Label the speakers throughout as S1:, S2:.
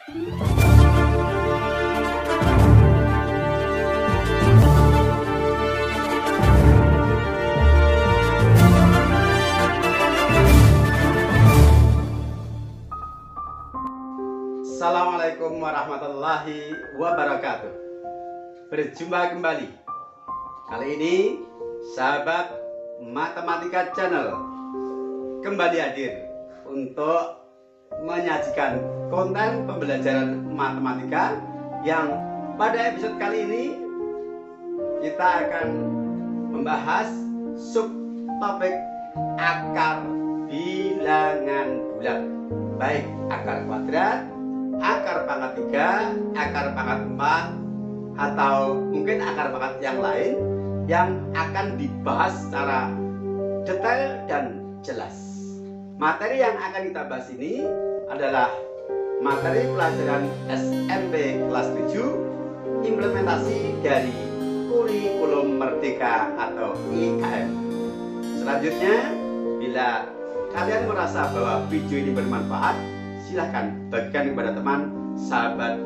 S1: Assalamualaikum warahmatullahi wabarakatuh. Berjumpa kembali. Kali ini sahabat Matematika Channel kembali hadir untuk menyajikan konten pembelajaran matematika yang pada episode kali ini kita akan membahas subtopik akar bilangan bulat, baik akar kuadrat, akar pangkat 3, akar pangkat 4, atau mungkin akar pangkat yang lain yang akan dibahas secara detail dan jelas. Materi yang akan kita bahas ini adalah materi pelajaran SMP kelas 7, implementasi dari kurikulum merdeka atau IKM. Selanjutnya, bila kalian merasa bahwa video ini bermanfaat, silahkan bagikan kepada teman, sahabat,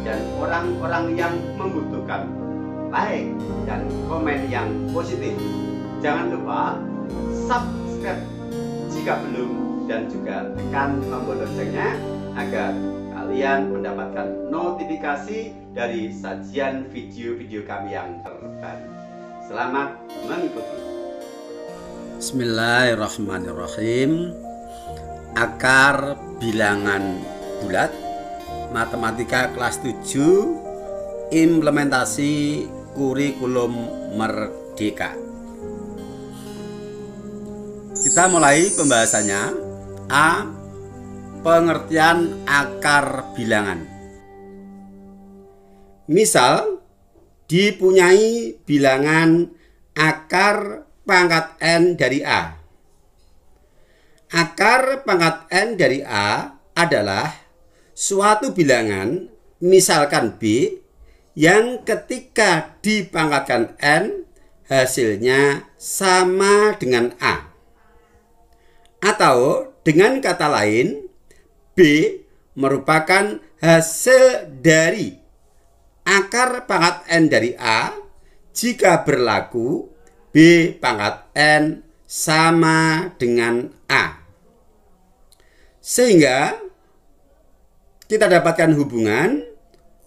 S1: dan orang-orang yang membutuhkan. Like dan komen yang positif. Jangan lupa subscribe jika belum, dan juga tekan tombol loncengnya agar kalian mendapatkan notifikasi dari sajian video-video kami yang terbaru. Selamat mengikuti. Bismillahirrahmanirrahim. Akar bilangan bulat, matematika kelas 7, implementasi kurikulum merdeka. Kita mulai pembahasannya. A. Pengertian akar bilangan. Misal, dipunyai bilangan akar pangkat n dari A. Akar pangkat n dari A adalah suatu bilangan, misalkan B, yang ketika dipangkatkan n, hasilnya sama dengan A. Atau dengan kata lain, B merupakan hasil dari akar pangkat n dari A jika berlaku B pangkat n sama dengan A. Sehingga kita dapatkan hubungan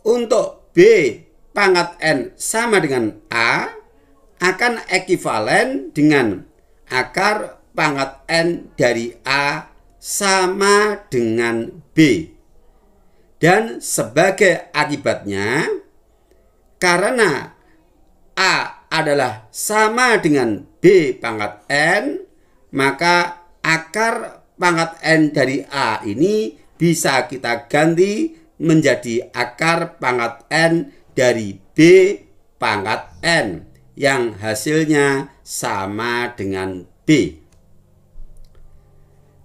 S1: untuk B pangkat n sama dengan A akan ekivalen dengan akar pangkat n dari A sama dengan B. Dan sebagai akibatnya, karena A adalah sama dengan B pangkat n, maka akar pangkat n dari A ini bisa kita ganti menjadi akar pangkat n dari B pangkat n yang hasilnya sama dengan B.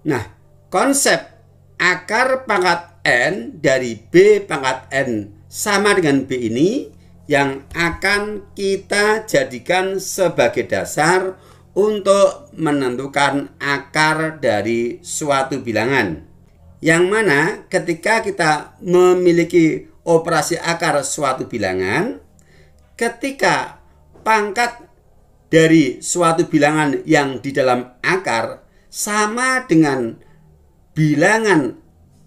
S1: Nah, konsep akar pangkat n dari B pangkat n sama dengan B ini yang akan kita jadikan sebagai dasar untuk menentukan akar dari suatu bilangan, yang mana ketika kita memiliki operasi akar suatu bilangan, ketika pangkat dari suatu bilangan yang di dalam akar sama dengan bilangan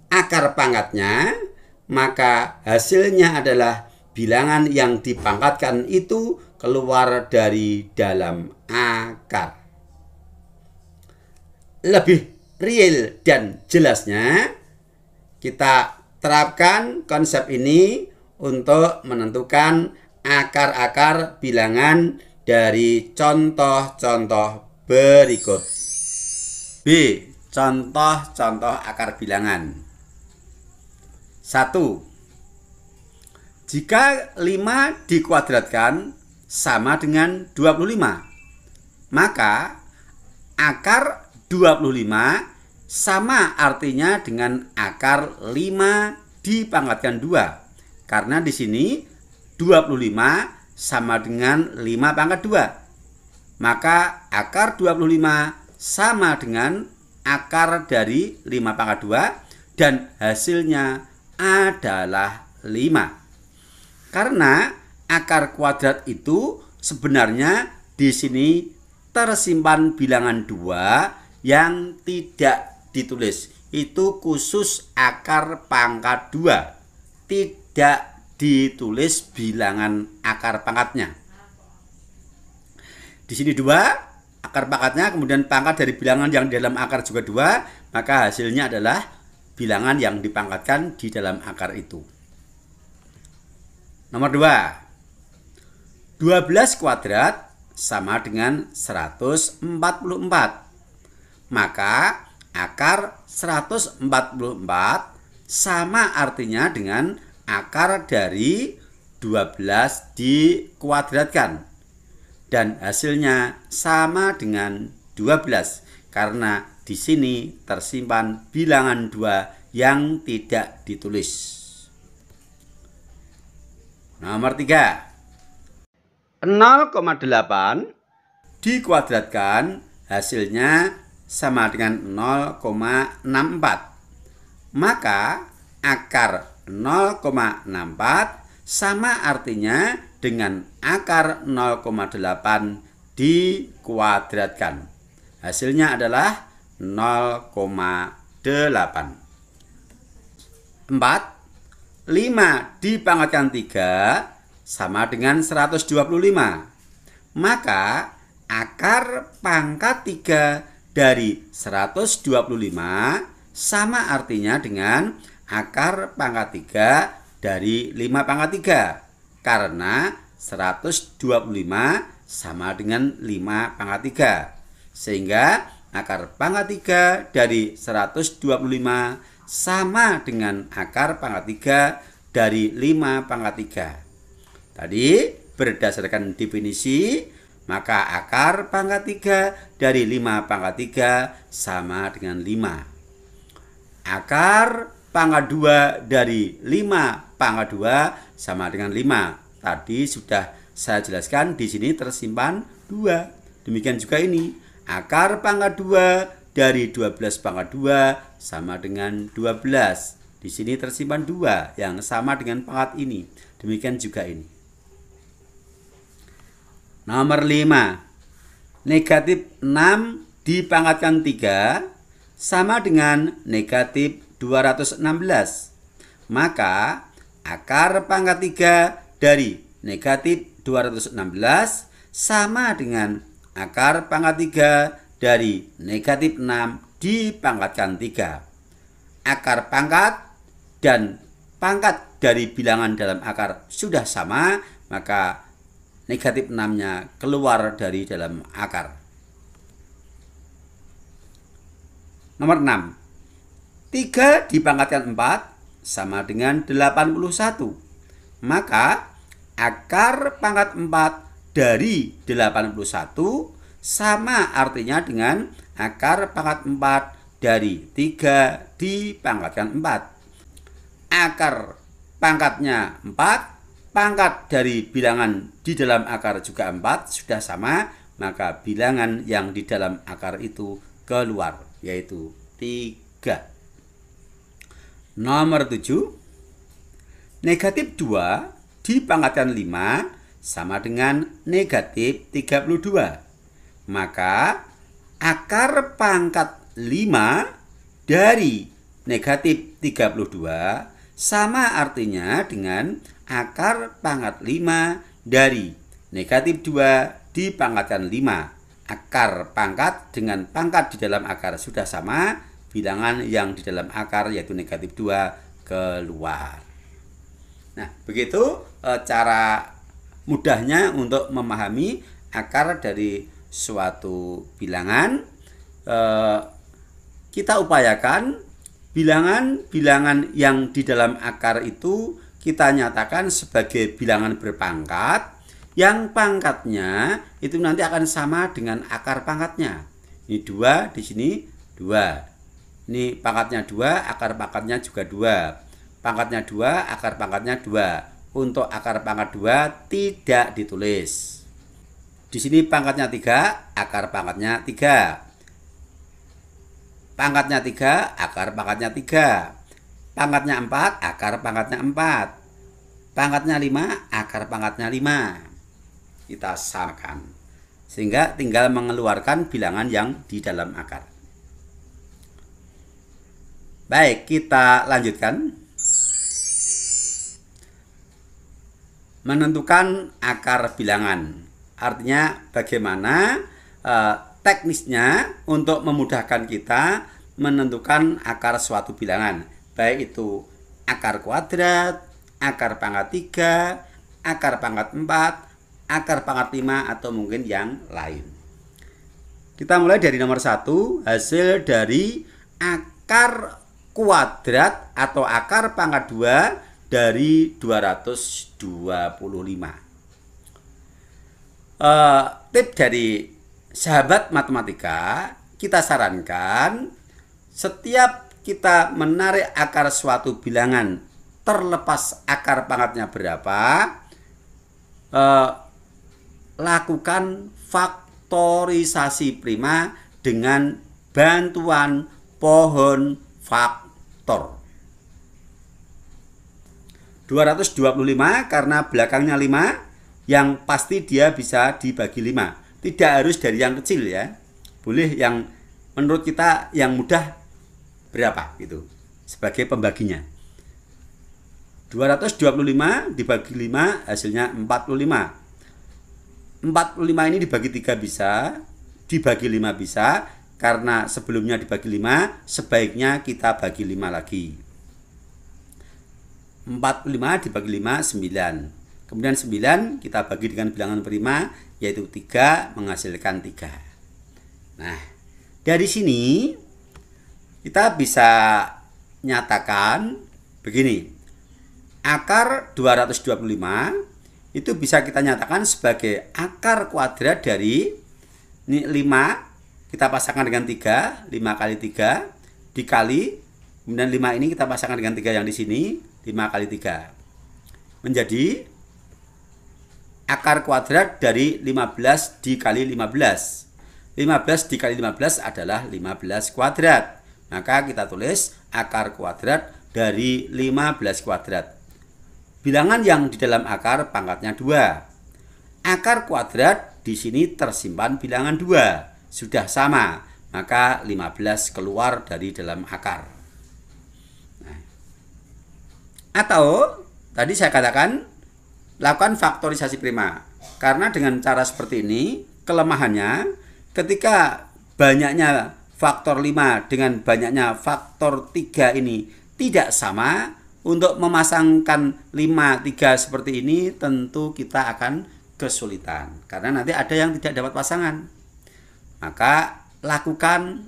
S1: akar pangkatnya, maka hasilnya adalah bilangan yang dipangkatkan itu keluar dari dalam akar. Lebih real dan jelasnya, kita terapkan konsep ini untuk menentukan akar-akar bilangan dari contoh-contoh berikut. B. Contoh-contoh akar bilangan. 1. Jika 5 dikuadratkan sama dengan 25, maka akar 25 sama artinya dengan akar 5 dipangkatkan 2. Karena di sini 25 sama dengan 5 pangkat 2. Maka akar 25 sama dengan akar dari 5 pangkat 2 dan hasilnya adalah 5. Karena akar kuadrat itu sebenarnya di sini tersimpan bilangan 2 yang tidak ditulis. Itu khusus akar pangkat 2. Tidak ditulis bilangan akar pangkatnya. Di sini 2 akar pangkatnya, kemudian pangkat dari bilangan yang di dalam akar juga 2, maka hasilnya adalah bilangan yang dipangkatkan di dalam akar itu. Nomor 2. 12 kuadrat sama dengan 144. Maka akar 144 sama artinya dengan akar dari 12 dikuadratkan. Dan hasilnya sama dengan 12 karena di sini tersimpan bilangan 2 yang tidak ditulis. Nomor 3. 0,8 dikuadratkan hasilnya sama dengan 0,64. Maka akar 0,64 sama artinya dengan akar 0,8 dikuadratkan. Hasilnya adalah 0,8. 4. 5 dipangkatkan 3 sama dengan 125. Maka akar pangkat 3 dari 125 sama artinya dengan akar pangkat 3 dari 5 pangkat 3. Karena 125 sama dengan 5 pangkat 3. Sehingga akar pangkat 3 dari 125 sama dengan akar pangkat 3 dari 5 pangkat 3. Tadi berdasarkan definisi, maka akar pangkat 3 dari 5 pangkat 3 sama dengan 5. Akar pangkat 2 dari 5 pangkat 2 sama dengan 5. Tadi sudah saya jelaskan, di sini tersimpan 2. Demikian juga ini. Akar pangkat 2 dari 12 pangkat 2 sama dengan 12. Di sini tersimpan 2 yang sama dengan pangkat ini. Demikian juga ini. Nomor 5. Negatif 6 dipangkatkan 3 sama dengan negatif 216. Maka akar pangkat 3 dari negatif 216 sama dengan akar pangkat 3 dari negatif 6 dipangkatkan 3. Akar pangkat dan pangkat dari bilangan dalam akar sudah sama, maka negatif 6-nya keluar dari dalam akar. Nomor 6. 3 dipangkatkan 4 sama dengan 81. Maka akar pangkat 4 dari 81 sama artinya dengan akar pangkat 4 dari 3 dipangkatkan 4. Akar pangkatnya 4, pangkat dari bilangan di dalam akar juga 4, sudah sama, maka bilangan yang di dalam akar itu keluar, yaitu 3. Nomor 7. Negatif 2 dipangkatkan 5 sama dengan negatif 32. Maka akar pangkat 5 dari negatif 32 sama artinya dengan akar pangkat 5 dari negatif 2 dipangkatkan 5. Akar pangkat dengan pangkat di dalam akar sudah sama, bilangan yang di dalam akar yaitu negatif 2 keluar. Nah, begitu cara mudahnya untuk memahami akar dari suatu bilangan. Kita upayakan bilangan-bilangan yang di dalam akar itu kita nyatakan sebagai bilangan berpangkat, yang pangkatnya itu nanti akan sama dengan akar pangkatnya. Ini 2, di sini 2. Ini pangkatnya 2, akar pangkatnya juga 2. Pangkatnya 2, akar pangkatnya 2. Untuk akar pangkat 2 tidak ditulis. Di sini pangkatnya 3, akar pangkatnya 3. Pangkatnya 3, akar pangkatnya 3. pangkatnya 4, akar pangkatnya 4. Pangkatnya 5, akar pangkatnya 5. Kita samakan. Sehingga tinggal mengeluarkan bilangan yang di dalam akar. Baik, kita lanjutkan. Menentukan akar bilangan. Artinya bagaimana teknisnya untuk memudahkan kita menentukan akar suatu bilangan. Baik itu akar kuadrat, akar pangkat 3, akar pangkat 4, akar pangkat 5, atau mungkin yang lain. Kita mulai dari nomor 1, hasil dari akar kuadrat atau akar pangkat 2 dari 225. Tip dari sahabat matematika, kita sarankan setiap kita menarik akar suatu bilangan terlepas akar pangkatnya berapa, lakukan faktorisasi prima dengan bantuan pohon faktor. 225 karena belakangnya 5, yang pasti dia bisa dibagi 5. Tidak harus dari yang kecil ya. Boleh yang menurut kita yang mudah berapa gitu sebagai pembaginya. 225 dibagi 5 hasilnya 45. 45 ini dibagi 3 bisa, dibagi 5 bisa, karena sebelumnya dibagi 5, sebaiknya kita bagi 5 lagi. 45 dibagi 5, 9. Kemudian 9 kita bagi dengan bilangan prima, yaitu 3 menghasilkan 3. Nah, dari sini kita bisa nyatakan begini. Akar 225 itu bisa kita nyatakan sebagai akar kuadrat dari ini 5 kita pasangkan dengan 3, 5 kali 3 dikali, kemudian 5 ini kita pasangkan dengan 3 yang di sini, 5 kali 3. Menjadi akar kuadrat dari 15 dikali 15. 15 dikali 15 adalah 15 kuadrat. Maka kita tulis akar kuadrat dari 15 kuadrat. Bilangan yang di dalam akar pangkatnya 2. Akar kuadrat di sini tersimpan bilangan 2. Sudah sama, maka 15 keluar dari dalam akar. Nah. Atau tadi saya katakan lakukan faktorisasi prima. Karena dengan cara seperti ini, kelemahannya ketika banyaknya faktor 5 dengan banyaknya faktor 3 ini tidak sama, untuk memasangkan 5, 3 seperti ini tentu kita akan kesulitan. Karena nanti ada yang tidak dapat pasangan. Maka lakukan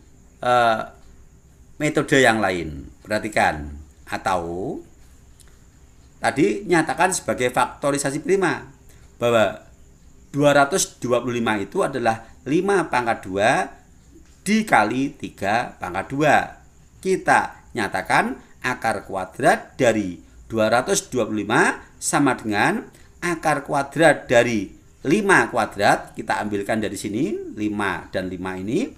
S1: metode yang lain. Perhatikan. Atau tadi nyatakan sebagai faktorisasi prima bahwa 225 itu adalah 5 pangkat 2 dikali 3 pangkat 2. Kita nyatakan akar kuadrat dari 225 sama dengan akar kuadrat dari 5 kuadrat, kita ambilkan dari sini 5 dan 5 ini,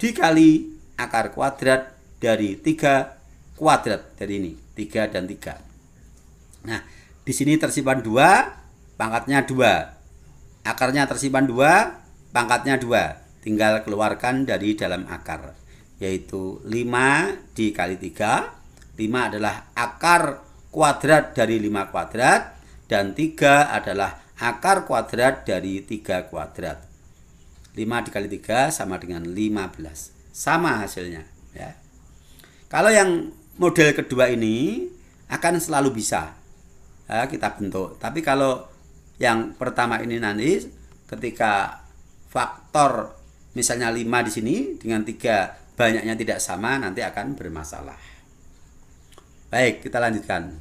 S1: dikali akar kuadrat dari 3 kuadrat dari ini, 3 dan 3. Nah, di sini tersimpan 2, pangkatnya 2. Akarnya tersimpan 2, pangkatnya 2. Tinggal keluarkan dari dalam akar, yaitu 5 dikali 3. 5 adalah akar kuadrat dari 5 kuadrat, dan 3 adalah akar kuadrat dari 3 kuadrat. 5 dikali 3 sama dengan 15. Sama hasilnya ya. Kalau yang model kedua ini akan selalu bisa ya, kita bentuk. Tapi kalau yang pertama ini nanti ketika faktor misalnya 5 di sini dengan 3 banyaknya tidak sama, nanti akan bermasalah. Baik, kita lanjutkan.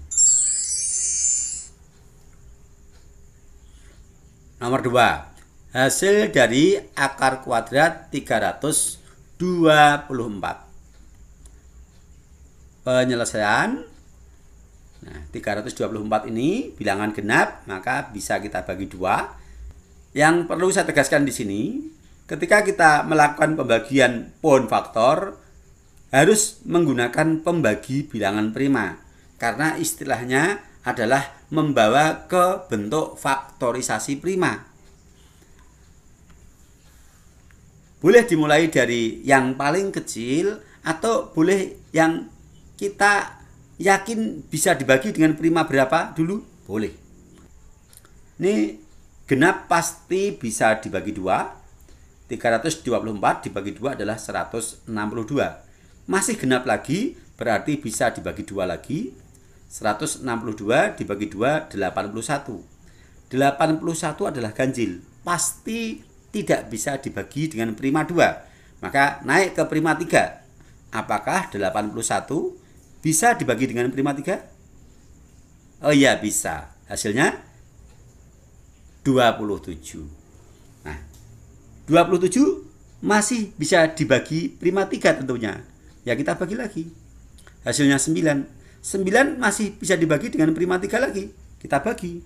S1: Nomor 2. Hasil dari akar kuadrat 324. Penyelesaian. Nah, 324 ini bilangan genap, maka bisa kita bagi 2. Yang perlu saya tegaskan di sini, ketika kita melakukan pembagian pohon faktor, harus menggunakan pembagi bilangan prima. karena istilahnya adalah membawa ke bentuk faktorisasi prima. Boleh dimulai dari yang paling kecil atau boleh yang kita yakin bisa dibagi dengan prima berapa dulu? Boleh. Ini genap pasti bisa dibagi 2. 324 dibagi 2 adalah 162. Masih genap lagi, berarti bisa dibagi 2 lagi. 162 dibagi 2, 81. 81 adalah ganjil. Pasti tidak bisa dibagi dengan prima 2. Maka naik ke prima 3. Apakah 81 bisa dibagi dengan prima 3? Oh iya, bisa. Hasilnya 27. Nah, 27 masih bisa dibagi prima 3 tentunya. Ya kita bagi lagi. Hasilnya 9. 9 masih bisa dibagi dengan prima 3 lagi. Kita bagi.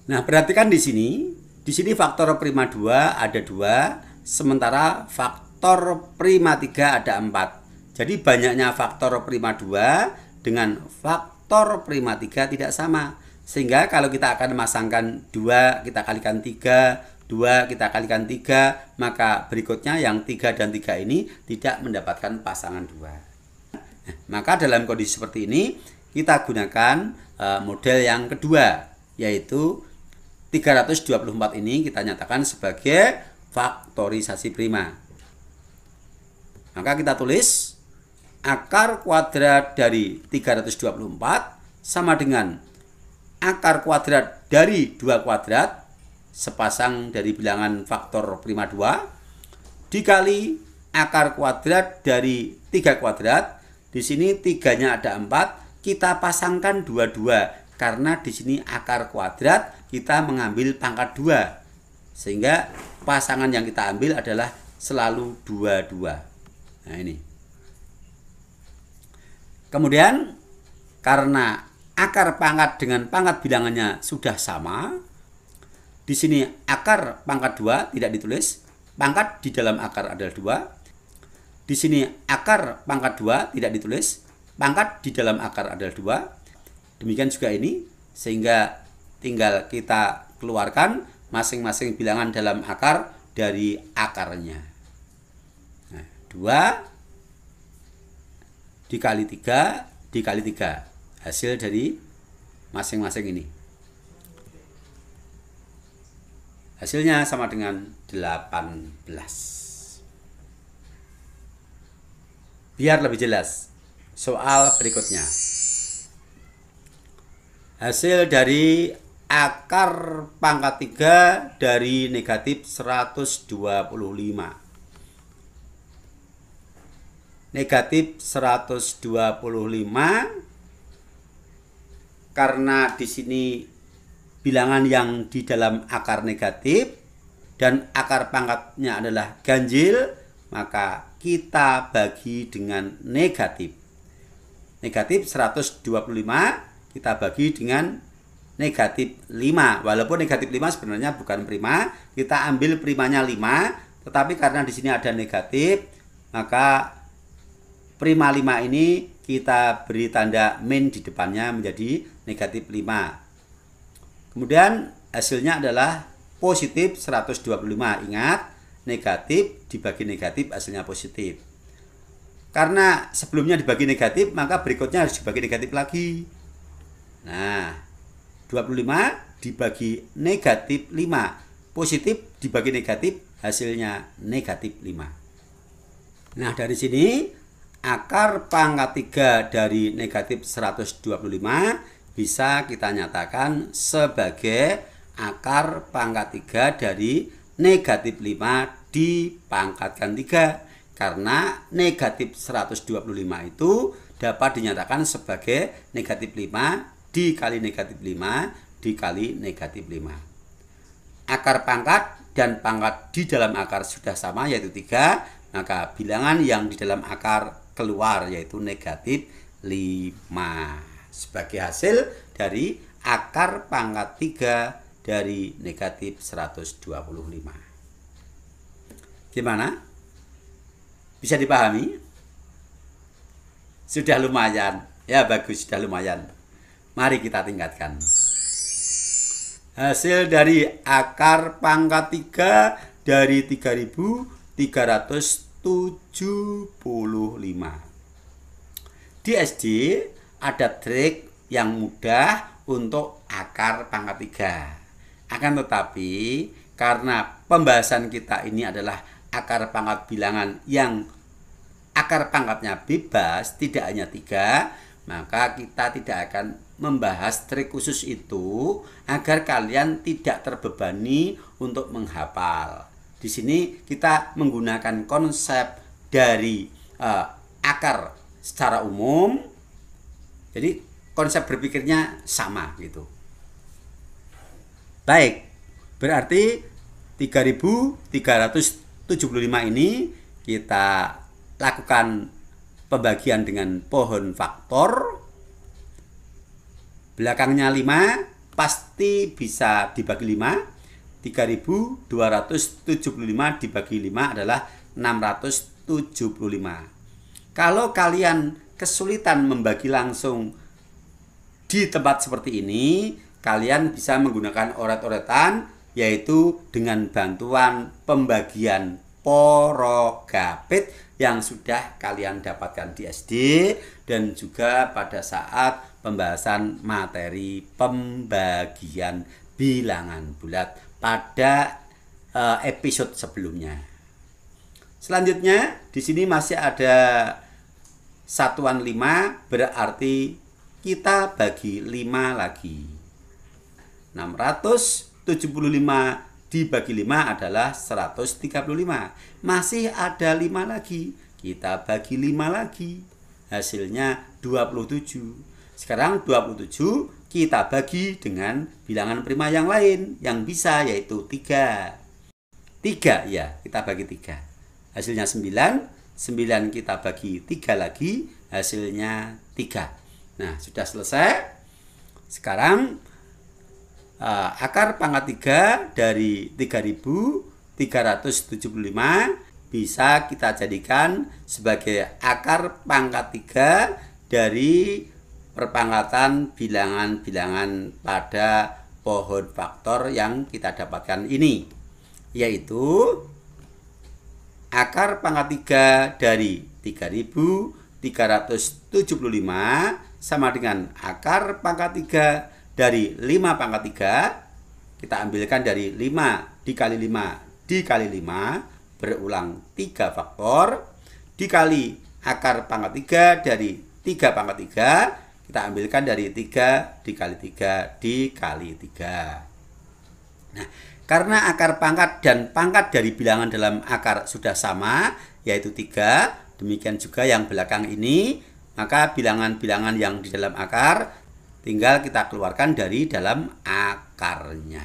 S1: Nah, perhatikan di sini faktor prima 2 ada 2, sementara faktor prima 3 ada 4. Jadi banyaknya faktor prima 2 dengan faktor prima 3 tidak sama. Sehingga kalau kita akan memasangkan 2 kita kalikan 3, 2 kita kalikan 3, maka berikutnya yang 3 dan 3 ini tidak mendapatkan pasangan 2. Maka dalam kondisi seperti ini kita gunakan model yang kedua, yaitu 324 ini kita nyatakan sebagai faktorisasi prima. Maka kita tulis akar kuadrat dari 324 sama dengan akar kuadrat dari 2 kuadrat sepasang dari bilangan faktor prima 2 dikali akar kuadrat dari 3 kuadrat. Di sini 3-nya ada 4, kita pasangkan 22 karena di sini akar kuadrat kita mengambil pangkat 2. Sehingga pasangan yang kita ambil adalah selalu 22. Nah, ini. Kemudian karena akar pangkat dengan pangkat bilangannya sudah sama, di sini akar pangkat 2 tidak ditulis, pangkat di dalam akar adalah 2. Di sini akar pangkat 2 tidak ditulis, pangkat di dalam akar adalah 2. Demikian juga ini, sehingga tinggal kita keluarkan masing-masing bilangan dalam akar dari akarnya. Nah, 2 dikali 3 dikali 3. Hasil dari masing-masing ini. Hasilnya sama dengan 18. Biar lebih jelas, soal berikutnya. Hasil dari akar pangkat 3 dari negatif 125. Negatif 125 karena di sini bilangan yang di dalam akar negatif dan akar pangkatnya adalah ganjil, maka kita bagi dengan negatif. Negatif 125 kita bagi dengan negatif 5. Walaupun negatif 5 sebenarnya bukan prima, kita ambil primanya 5, tetapi karena di sini ada negatif, maka prima 5 ini kita beri tanda min di depannya menjadi negatif 5. Kemudian hasilnya adalah positif 125. Ingat, negatif dibagi negatif hasilnya positif. Karena sebelumnya dibagi negatif, maka berikutnya harus dibagi negatif lagi. Nah, 25 dibagi negatif 5. Positif dibagi negatif hasilnya negatif 5. Nah, dari sini akar pangkat 3 dari negatif 125 bisa kita nyatakan sebagai akar pangkat 3 dari negatif 5 dipangkatkan 3. Karena negatif 125 itu dapat dinyatakan sebagai negatif 5 dikali negatif 5 dikali negatif 5. Akar pangkat dan pangkat di dalam akar sudah sama, yaitu 3. Maka bilangan yang di dalam akar keluar, yaitu negatif 5 sebagai hasil dari akar pangkat 3 dari negatif 125. Gimana? Bisa dipahami? Sudah lumayan. Ya bagus, sudah lumayan. Mari kita tingkatkan. Hasil dari akar pangkat 3 dari 3.375. Di SD ada trik yang mudah untuk akar pangkat 3. Akan tetapi karena pembahasan kita ini adalah akar pangkat bilangan yang akar pangkatnya bebas, tidak hanya 3, maka kita tidak akan membahas trik khusus itu agar kalian tidak terbebani untuk menghafal. Di sini kita menggunakan konsep dari akar secara umum. Jadi konsep berpikirnya sama gitu. Baik, berarti 3.375 ini kita lakukan pembagian dengan pohon faktor. Belakangnya 5 pasti bisa dibagi 5. 3.275 dibagi 5 adalah 675. Kalau kalian kesulitan membagi langsung di tempat seperti ini, kalian bisa menggunakan oret-oretan, yaitu dengan bantuan pembagian porogapit yang sudah kalian dapatkan di SD dan juga pada saat pembahasan materi pembagian bilangan bulat pada episode sebelumnya. Selanjutnya di sini masih ada satuan 5, berarti kita bagi 5 lagi. 675 dibagi 5 adalah 135. Masih ada 5 lagi. Kita bagi 5 lagi. Hasilnya 27. Sekarang 27 kita bagi dengan bilangan prima yang lain yang bisa, yaitu 3. 3 ya, kita bagi 3. Hasilnya 9. 9 kita bagi 3 lagi. Hasilnya 3. Nah, sudah selesai. Sekarang akar pangkat 3 dari 3.375 bisa kita jadikan sebagai akar pangkat 3 dari perpangkatan bilangan-bilangan pada pohon faktor yang kita dapatkan ini, yaitu akar pangkat 3 dari 3.375 sama dengan akar pangkat 3 dari 5 pangkat 3, kita ambilkan dari 5 dikali 5 dikali 5, berulang 3 faktor, dikali akar pangkat 3 dari 3 pangkat 3, kita ambilkan dari 3 dikali 3 dikali 3. Nah, karena akar pangkat dan pangkat dari bilangan dalam akar sudah sama, yaitu 3, demikian juga yang belakang ini, maka bilangan-bilangan yang di dalam akar tinggal kita keluarkan dari dalam akarnya,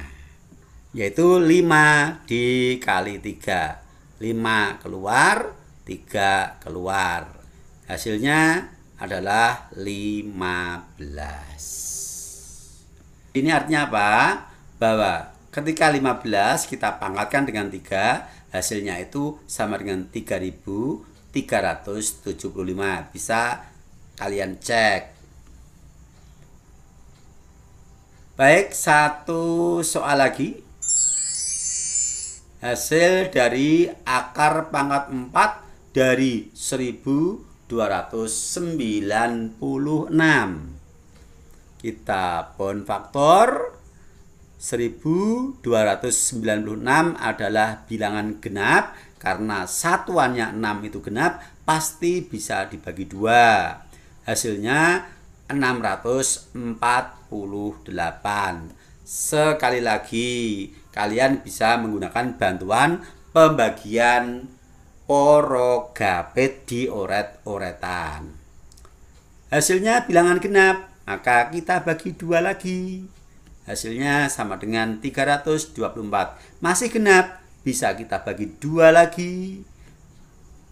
S1: yaitu 5 dikali 3. 5 keluar, 3 keluar. Hasilnya adalah 15. Ini artinya apa? Bahwa ketika 15 kita pangkatkan dengan 3, hasilnya itu sama dengan 3.375. Bisa kalian cek. Baik, satu soal lagi. Hasil dari akar pangkat 4 dari 1.296. Kita pohon faktor. 1.296 adalah bilangan genap. Karena satuannya 6 itu genap, pasti bisa dibagi 2. Hasilnya 648. Sekali lagi, kalian bisa menggunakan bantuan pembagian porogapit di oret-oretan. Hasilnya bilangan genap, maka kita bagi 2 lagi. Hasilnya sama dengan 324. Masih genap, bisa kita bagi 2 lagi.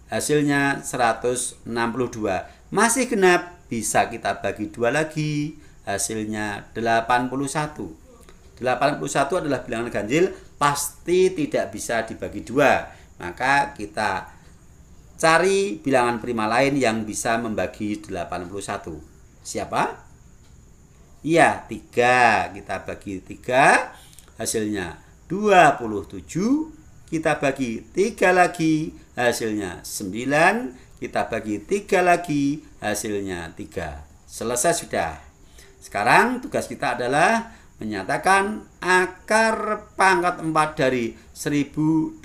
S1: Hasilnya 162. Masih genap, bisa kita bagi 2 lagi. Hasilnya 81. 81 adalah bilangan ganjil, pasti tidak bisa dibagi 2. Maka kita cari bilangan prima lain yang bisa membagi 81. Siapa? Iya, 3. Kita bagi 3, hasilnya 27. Kita bagi 3 lagi, hasilnya 9. Kita bagi 3 lagi, hasilnya 3. Selesai sudah. Sekarang tugas kita adalah menyatakan akar pangkat 4 dari 1296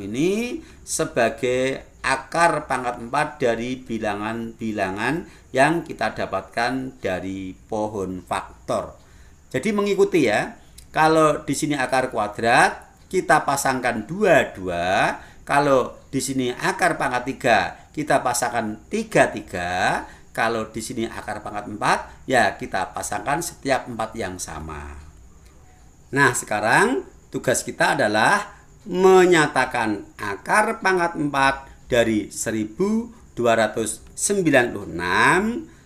S1: ini sebagai akar pangkat 4 dari bilangan-bilangan yang kita dapatkan dari pohon faktor. Jadi mengikuti ya. Kalau di sini akar kuadrat, kita pasangkan 22. Kalau di sini akar pangkat 3, kita pasangkan 33. Kalau di sini akar pangkat 4, ya kita pasangkan setiap 4 yang sama. Nah, sekarang tugas kita adalah menyatakan akar pangkat 4 dari 1296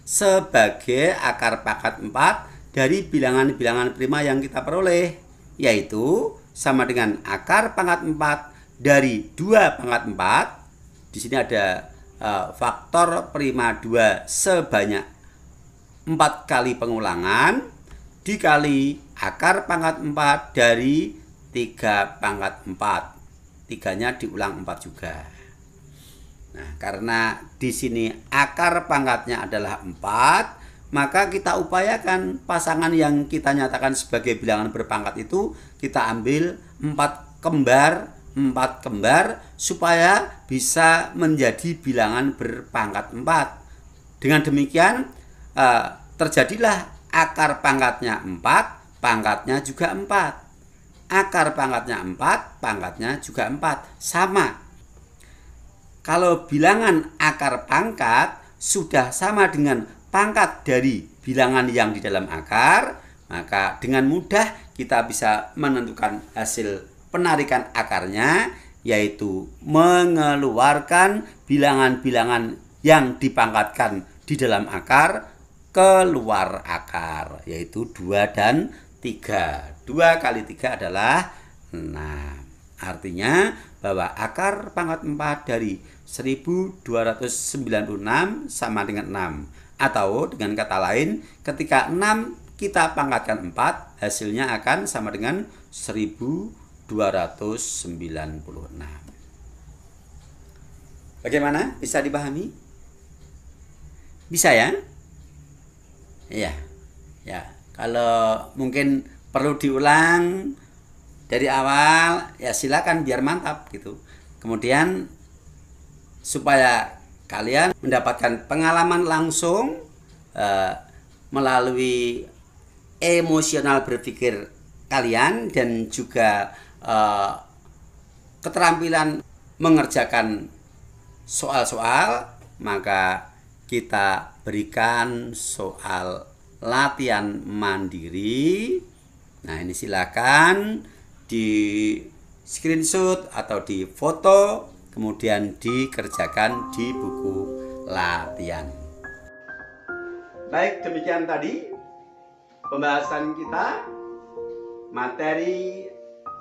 S1: sebagai akar pangkat 4 dari bilangan-bilangan prima yang kita peroleh, yaitu sama dengan akar pangkat 4 dari 2 pangkat 4. Di sini ada faktor prima 2 sebanyak 4 kali pengulangan dikali akar pangkat 4 dari 3 pangkat 4. 3-nya diulang 4 juga. Nah, karena di sini akar pangkatnya adalah 4, maka kita upayakan pasangan yang kita nyatakan sebagai bilangan berpangkat itu kita ambil 4 kembar supaya bisa menjadi bilangan berpangkat 4. Dengan demikian terjadilah akar pangkatnya 4, pangkatnya juga 4. Akar pangkatnya 4, pangkatnya juga 4. Sama. Kalau bilangan akar pangkat sudah sama dengan pangkat dari bilangan yang di dalam akar, maka dengan mudah kita bisa menentukan hasil penarikan akarnya, yaitu mengeluarkan bilangan-bilangan yang dipangkatkan di dalam akar keluar akar, yaitu 2 dan 3. 2 kali 3 adalah 6. Artinya bahwa akar pangkat 4 dari 1296 sama dengan 6. Atau dengan kata lain, ketika 6 kita pangkatkan 4, hasilnya akan sama dengan 1296. Bagaimana? Bisa dipahami? Bisa ya? Iya. Ya, kalau mungkin perlu diulang dari awal, ya silakan biar mantap gitu. Kemudian supaya kalian mendapatkan pengalaman langsung melalui emosional berpikir kalian dan juga keterampilan mengerjakan soal-soal, maka kita berikan soal latihan mandiri. Nah, ini silakan di screenshot atau di foto, kemudian dikerjakan di buku latihan. Baik, demikian tadi pembahasan kita materi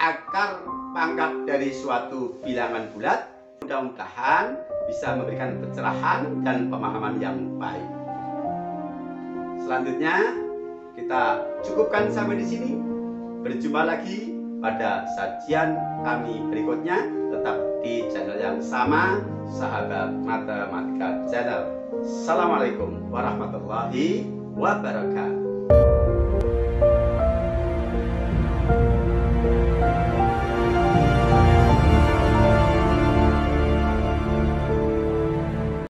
S1: akar pangkat dari suatu bilangan bulat. Mudah-mudahan bisa memberikan pencerahan dan pemahaman yang baik. Selanjutnya kita cukupkan sampai di sini. Berjumpa lagi pada sajian kami berikutnya, tetap di channel yang sama, Sahabat Matematika Channel. Assalamualaikum warahmatullahi wabarakatuh.